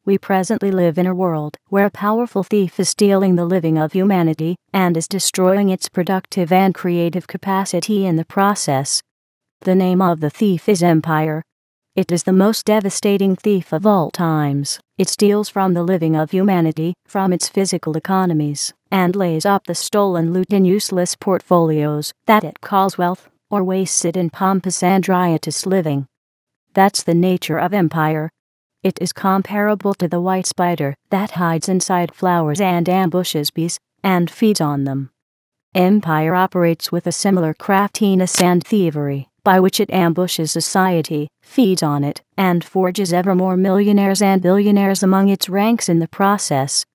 We presently live in a world where a powerful thief is stealing the living of humanity and is destroying its productive and creative capacity in the process. The name of the thief is empire. It is the most devastating thief of all times. It steals from the living of humanity, from its physical economies, and lays up the stolen loot in useless portfolios that it calls wealth, or wastes it in pompous and riotous living. That's the nature of empire. It is comparable to the white spider that hides inside flowers and ambushes bees, and feeds on them. Empire operates with a similar craftiness and thievery, by which it ambushes society, feeds on it, and forges ever more millionaires and billionaires among its ranks in the process.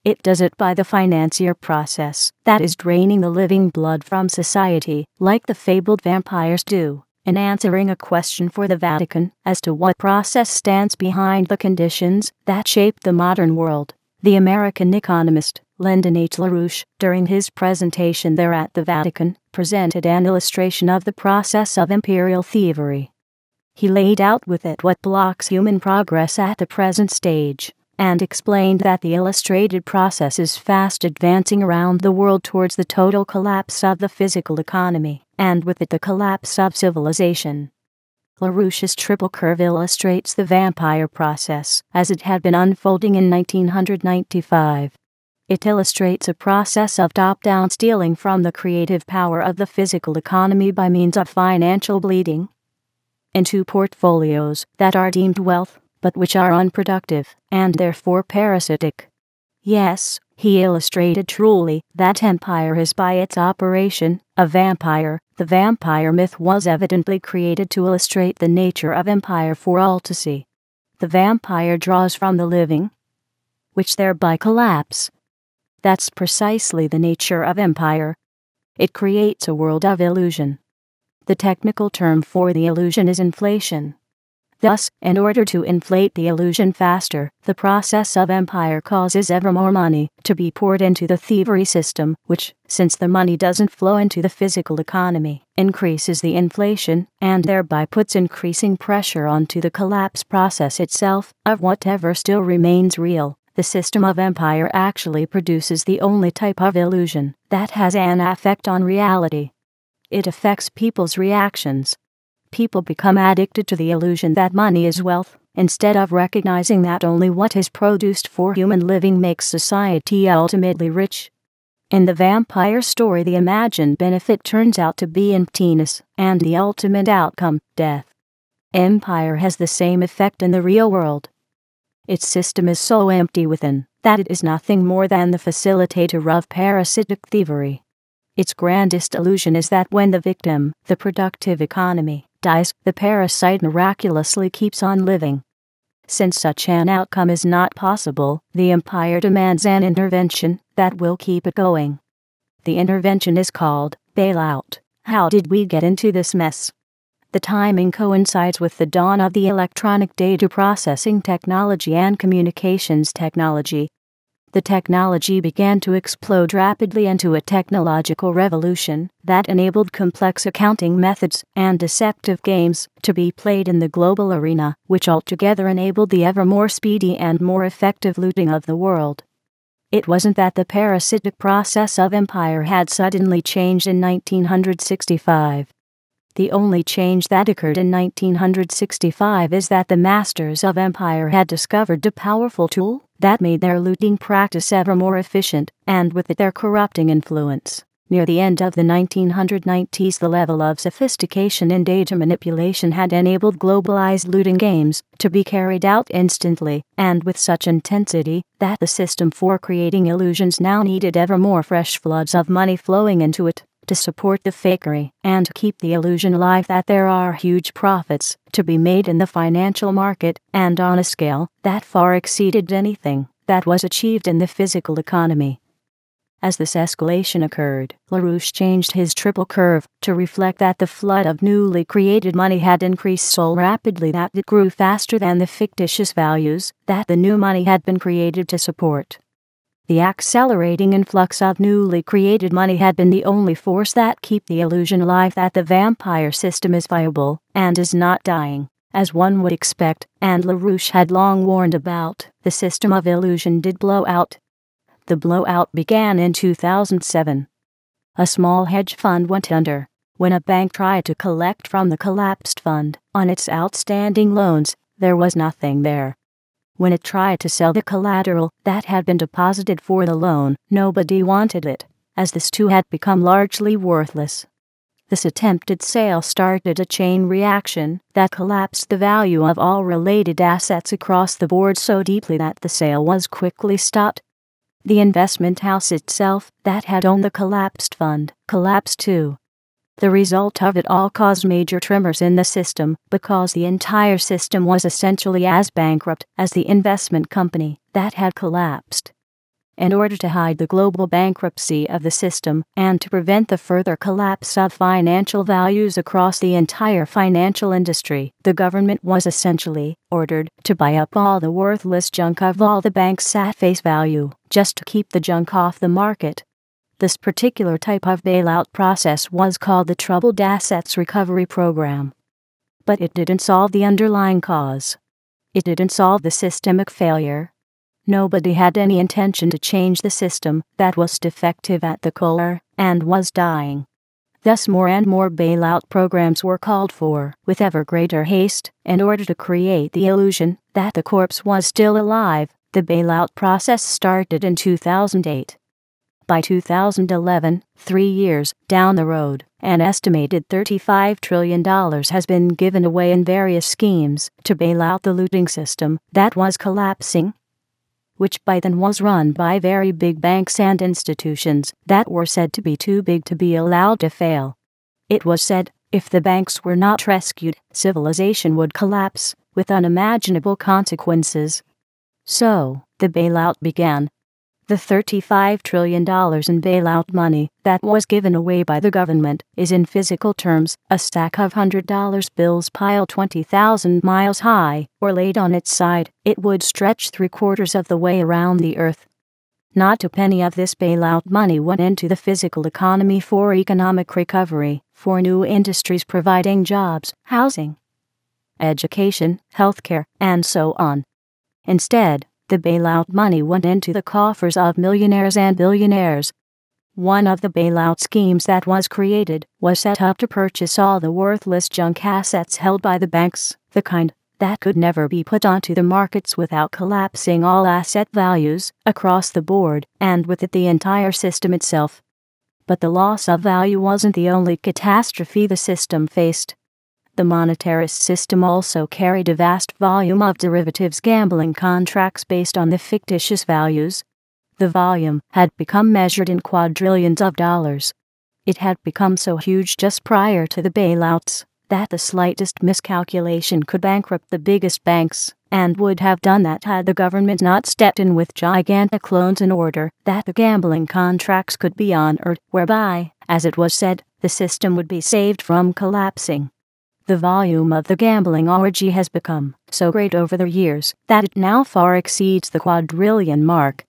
It does it by the financier process, that is draining the living blood from society, like the fabled vampires do, in answering a question for the Vatican as to what process stands behind the conditions that shape the modern world. The American economist, Lyndon H. LaRouche, during his presentation there at the Vatican, presented an illustration of the process of imperial thievery. He laid out with it what blocks human progress at the present stage, and explained that the illustrated process is fast advancing around the world towards the total collapse of the physical economy, and with it the collapse of civilization. LaRouche's triple curve illustrates the vampire process as it had been unfolding in 1995. It illustrates a process of top-down stealing from the creative power of the physical economy by means of financial bleeding into portfolios that are deemed wealth, but which are unproductive, and therefore parasitic. Yes, he illustrated truly that empire is by its operation a vampire. The vampire myth was evidently created to illustrate the nature of empire for all to see. The vampire draws from the living, which thereby collapse. That's precisely the nature of empire. It creates a world of illusion. The technical term for the illusion is inflation. Thus, in order to inflate the illusion faster, the process of empire causes ever more money to be poured into the thievery system, which, since the money doesn't flow into the physical economy, increases the inflation, and thereby puts increasing pressure onto the collapse process itself, of whatever still remains real. The system of empire actually produces the only type of illusion that has an effect on reality. It affects people's reactions. People become addicted to the illusion that money is wealth, instead of recognizing that only what is produced for human living makes society ultimately rich. In the vampire story, the imagined benefit turns out to be emptiness, and the ultimate outcome, death. Empire has the same effect in the real world. Its system is so empty within that it is nothing more than the facilitator of parasitic thievery. Its grandest illusion is that when the victim, the productive economy, dies, the parasite miraculously keeps on living. Since such an outcome is not possible, the empire demands an intervention that will keep it going. The intervention is called bailout. How did we get into this mess? The timing coincides with the dawn of the electronic data processing technology and communications technology. The technology began to explode rapidly into a technological revolution that enabled complex accounting methods and deceptive games to be played in the global arena, which altogether enabled the ever more speedy and more effective looting of the world. It wasn't that the parasitic process of empire had suddenly changed in 1965. The only change that occurred in 1965 is that the masters of empire had discovered a powerful tool that made their looting practice ever more efficient, and with it their corrupting influence. Near the end of the 1990s, the level of sophistication in data manipulation had enabled globalized looting games to be carried out instantly, and with such intensity that the system for creating illusions now needed ever more fresh floods of money flowing into it to support the fakery and keep the illusion alive that there are huge profits to be made in the financial market, and on a scale that far exceeded anything that was achieved in the physical economy. As this escalation occurred, LaRouche changed his triple curve to reflect that the flood of newly created money had increased so rapidly that it grew faster than the fictitious values that the new money had been created to support. The accelerating influx of newly created money had been the only force that kept the illusion alive that the vampire system is viable and is not dying, as one would expect, and LaRouche had long warned about the system of illusion did blow out. The blowout began in 2007. A small hedge fund went under when a bank tried to collect from the collapsed fund on its outstanding loans. There was nothing there. When it tried to sell the collateral that had been deposited for the loan, nobody wanted it, as this too had become largely worthless. This attempted sale started a chain reaction that collapsed the value of all related assets across the board so deeply that the sale was quickly stopped. The investment house itself, that had owned the collapsed fund, collapsed too. The result of it all caused major tremors in the system, because the entire system was essentially as bankrupt as the investment company that had collapsed. In order to hide the global bankruptcy of the system and to prevent the further collapse of financial values across the entire financial industry, the government was essentially ordered to buy up all the worthless junk of all the banks at face value, just to keep the junk off the market. This particular type of bailout process was called the Troubled Assets Recovery Program. But it didn't solve the underlying cause. It didn't solve the systemic failure. Nobody had any intention to change the system that was defective at the core and was dying. Thus more and more bailout programs were called for, with ever greater haste, in order to create the illusion that the corpse was still alive. The bailout process started in 2008. By 2011, 3 years down the road, an estimated $35 trillion has been given away in various schemes to bail out the looting system that was collapsing, which by then was run by very big banks and institutions that were said to be too big to be allowed to fail. It was said, if the banks were not rescued, civilization would collapse, with unimaginable consequences. So, the bailout began. The $35 trillion in bailout money that was given away by the government is in physical terms a stack of $100 bills piled 20,000 miles high, or laid on its side. It would stretch 3/4 of the way around the earth. Not a penny of this bailout money went into the physical economy for economic recovery, for new industries providing jobs, housing, education, healthcare, and so on. Instead, the bailout money went into the coffers of millionaires and billionaires. One of the bailout schemes that was created was set up to purchase all the worthless junk assets held by the banks, the kind that could never be put onto the markets without collapsing all asset values across the board, and with it the entire system itself. But the loss of value wasn't the only catastrophe the system faced. The monetarist system also carried a vast volume of derivatives gambling contracts based on the fictitious values. The volume had become measured in quadrillions of dollars. It had become so huge just prior to the bailouts that the slightest miscalculation could bankrupt the biggest banks, and would have done that had the government not stepped in with gigantic loans in order that the gambling contracts could be honored, whereby, as it was said, the system would be saved from collapsing. The volume of the gambling orgy has become so great over the years that it now far exceeds the quadrillion mark.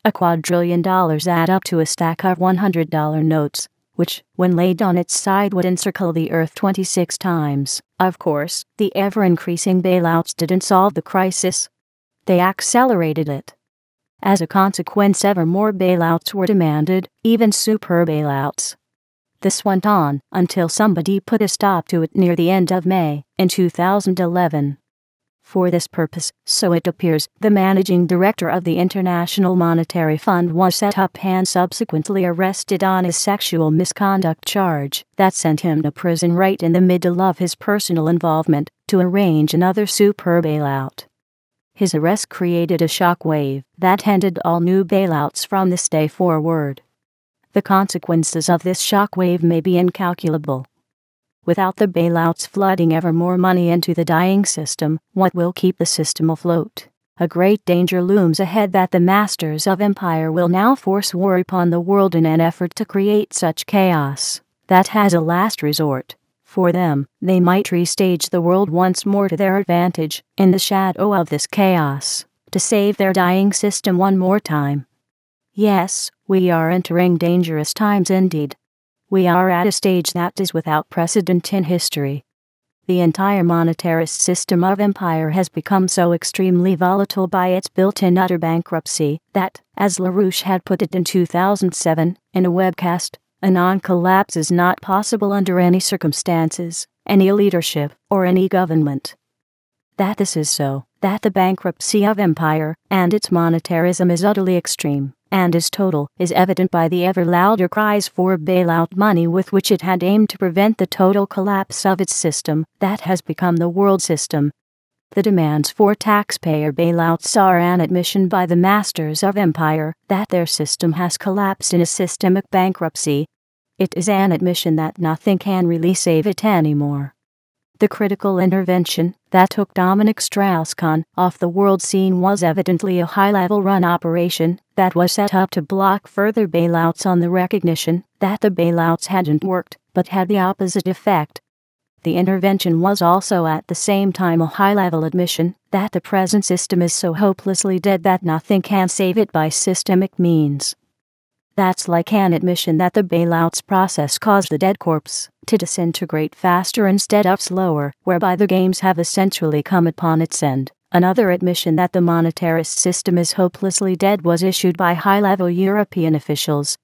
$1 quadrillion add up to a stack of $100 notes, which, when laid on its side, would encircle the earth 26 times. Of course, the ever-increasing bailouts didn't solve the crisis. They accelerated it. As a consequence, ever more bailouts were demanded, even super bailouts. This went on until somebody put a stop to it near the end of May, in 2011. For this purpose, so it appears, the managing director of the International Monetary Fund was set up and subsequently arrested on a sexual misconduct charge that sent him to prison right in the middle of his personal involvement to arrange another super bailout. His arrest created a shockwave that ended all new bailouts from this day forward. The consequences of this shockwave may be incalculable. Without the bailouts flooding ever more money into the dying system, what will keep the system afloat? A great danger looms ahead that the masters of empire will now force war upon the world in an effort to create such chaos that, as a last resort, for them, they might restage the world once more to their advantage, in the shadow of this chaos, to save their dying system one more time. Yes, we are entering dangerous times indeed. We are at a stage that is without precedent in history. The entire monetarist system of empire has become so extremely volatile by its built-in utter bankruptcy that, as LaRouche had put it in 2007, in a webcast, a non-collapse is not possible under any circumstances, any leadership, or any government. That this is so, that the bankruptcy of empire and its monetarism is utterly extreme and is total, is evident by the ever louder cries for bailout money with which it had aimed to prevent the total collapse of its system that has become the world system. The demands for taxpayer bailouts are an admission by the masters of empire that their system has collapsed in a systemic bankruptcy. It is an admission that nothing can really save it anymore. The critical intervention that took Dominic Strauss-Kahn off the world scene was evidently a high-level run operation that was set up to block further bailouts on the recognition that the bailouts hadn't worked, but had the opposite effect. The intervention was also at the same time a high-level admission that the present system is so hopelessly dead that nothing can save it by systemic means. That's like an admission that the bailouts process caused the dead corpse to disintegrate faster instead of slower, whereby the games have essentially come upon its end. Another admission that the monetarist system is hopelessly dead was issued by high-level European officials.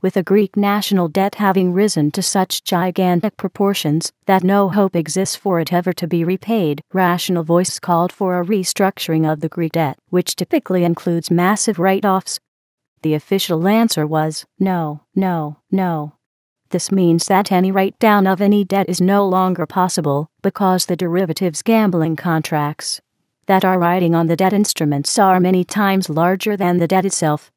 With the Greek national debt having risen to such gigantic proportions that no hope exists for it ever to be repaid, rational voices called for a restructuring of the Greek debt, which typically includes massive write-offs. The official answer was, no, no, no. This means that any write-down of any debt is no longer possible, because the derivatives gambling contracts that are riding on the debt instruments are many times larger than the debt itself.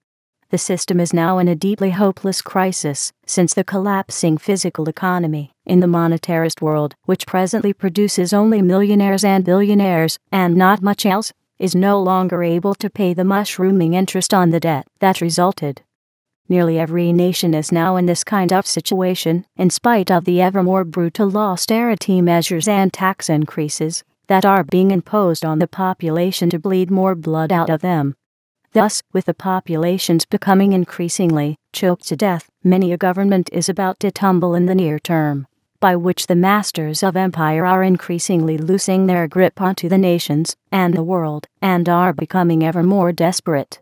The system is now in a deeply hopeless crisis, since the collapsing physical economy in the monetarist world, which presently produces only millionaires and billionaires, and not much else, is no longer able to pay the mushrooming interest on the debt that resulted. Nearly every nation is now in this kind of situation, in spite of the ever more brutal austerity measures and tax increases that are being imposed on the population to bleed more blood out of them. Thus, with the populations becoming increasingly choked to death, many a government is about to tumble in the near term, by which the masters of empire are increasingly losing their grip onto the nations and the world, and are becoming ever more desperate.